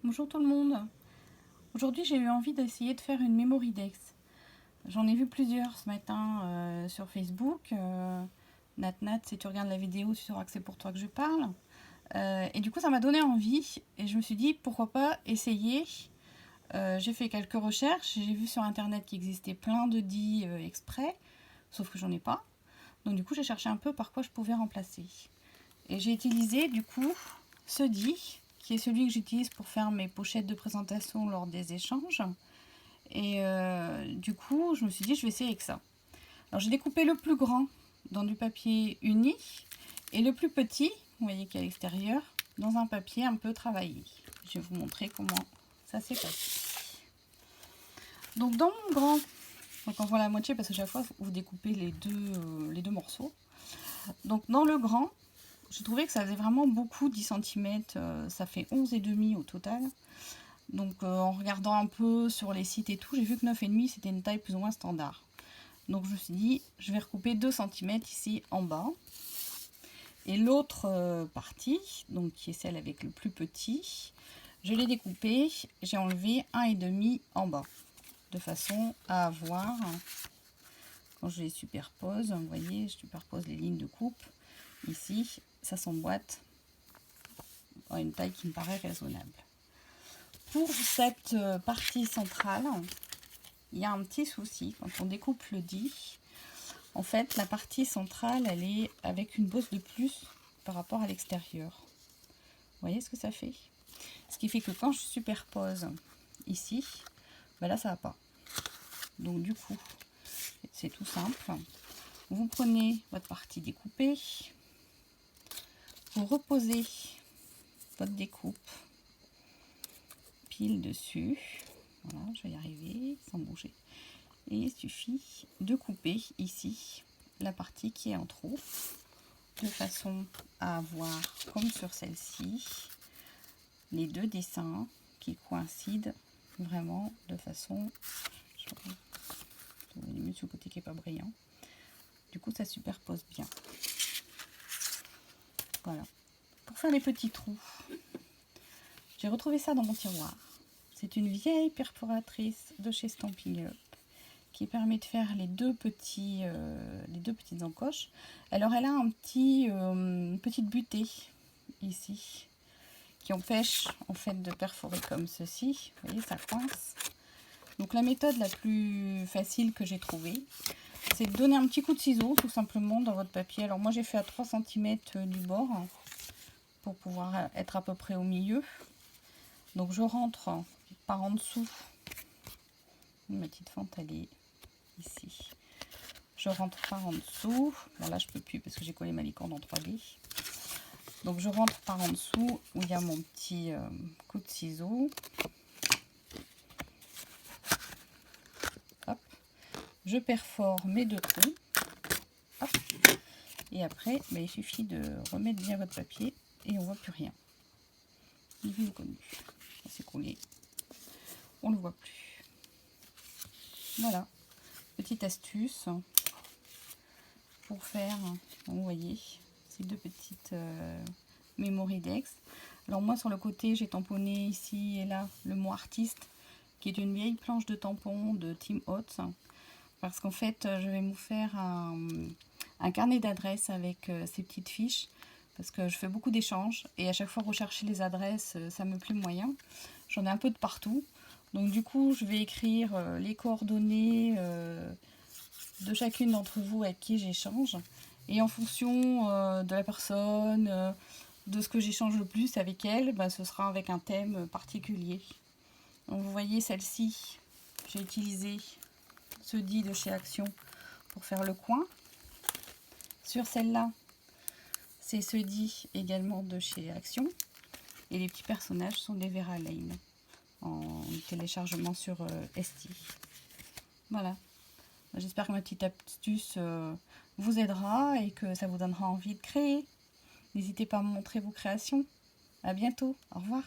Bonjour tout le monde. Aujourd'hui j'ai eu envie d'essayer de faire une Mémoridex. J'en ai vu plusieurs ce matin sur Facebook. Nat, si tu regardes la vidéo, tu sauras que c'est pour toi que je parle. Et du coup ça m'a donné envie et je me suis dit pourquoi pas essayer. J'ai fait quelques recherches, j'ai vu sur internet qu'il existait plein de DIY exprès, sauf que j'en ai pas. Donc du coup j'ai cherché un peu par quoi je pouvais remplacer. Et j'ai utilisé du coup ce DIY qui est celui que j'utilise pour faire mes pochettes de présentation lors des échanges. Et du coup, je me suis dit, je vais essayer avec ça. Alors, j'ai découpé le plus grand dans du papier uni et le plus petit, vous voyez qu'il est à l'extérieur, dans un papier un peu travaillé. Je vais vous montrer comment ça s'est passé. Donc, dans mon grand, donc on voit la moitié parce que chaque fois, vous découpez les deux morceaux. Donc, dans le grand, j'ai trouvé que ça faisait vraiment beaucoup, 10 cm, ça fait 11,5 au total. Donc en regardant un peu sur les sites et tout, j'ai vu que 9,5 c'était une taille plus ou moins standard. Donc je me suis dit, je vais recouper 2 cm ici en bas. Et l'autre partie, donc qui est celle avec le plus petit, je l'ai découpée, j'ai enlevé 1,5 en bas. De façon à avoir, quand je les superpose, vous voyez, je superpose les lignes de coupe. Ici, ça s'emboîte à une taille qui me paraît raisonnable. Pour cette partie centrale, il y a un petit souci quand on découpe le DIY. En fait, la partie centrale, elle est avec une bosse de plus par rapport à l'extérieur. Vous voyez ce que ça fait? Ce qui fait que quand je superpose ici, ben là, ça va pas. Donc du coup, c'est tout simple. Vous prenez votre partie découpée, vous reposez votre découpe pile dessus. Voilà, je vais y arriver sans bouger. Et il suffit de couper ici la partie qui est en trop, de façon à avoir, comme sur celle-ci, les deux dessins qui coïncident vraiment de façon... Je vais mieux sur le côté qui n'est pas brillant. Du coup, ça superpose bien. Voilà. Pour faire les petits trous, j'ai retrouvé ça dans mon tiroir. C'est une vieille perforatrice de chez Stampin' Up qui permet de faire les deux petites encoches. Alors elle a une petite butée ici qui empêche en fait de perforer comme ceci. Vous voyez, ça coince. Donc la méthode la plus facile que j'ai trouvée, c'est de donner un petit coup de ciseau tout simplement dans votre papier. Alors moi j'ai fait à 3 cm du bord pour pouvoir être à peu près au milieu. Donc je rentre par en dessous. Ma petite fente elle est ici. Je rentre par en dessous. Bon là je peux plus parce que j'ai collé ma licorne en 3D. Donc je rentre par en dessous où il y a mon petit coup de ciseau. Hop. Je perfore mes deux trous. Hop. Et après, il suffit de remettre bien votre papier et on ne voit plus rien. Il est connu. C'est collé. On ne le voit plus. Voilà. Petite astuce pour faire, vous voyez, ces deux petites Mémoridex. Alors moi sur le côté j'ai tamponné ici et là le mot artiste qui est une vieille planche de tampon de Tim Holtz parce qu'en fait je vais vous faire un carnet d'adresses avec ces petites fiches parce que je fais beaucoup d'échanges et à chaque fois rechercher les adresses ça me plaît moyen. J'en ai un peu de partout donc du coup je vais écrire les coordonnées de chacune d'entre vous avec qui j'échange et en fonction de la personne, de ce que j'échange le plus avec elle, ce sera avec un thème particulier. Donc vous voyez celle-ci, j'ai utilisé ce DIY de chez Action pour faire le coin. Sur celle-là, c'est ce DIY également de chez Action. Et les petits personnages sont des Vera Lane en téléchargement sur Etsy. Voilà. J'espère que ma petite astuce vous aidera et que ça vous donnera envie de créer. N'hésitez pas à me montrer vos créations. À bientôt. Au revoir.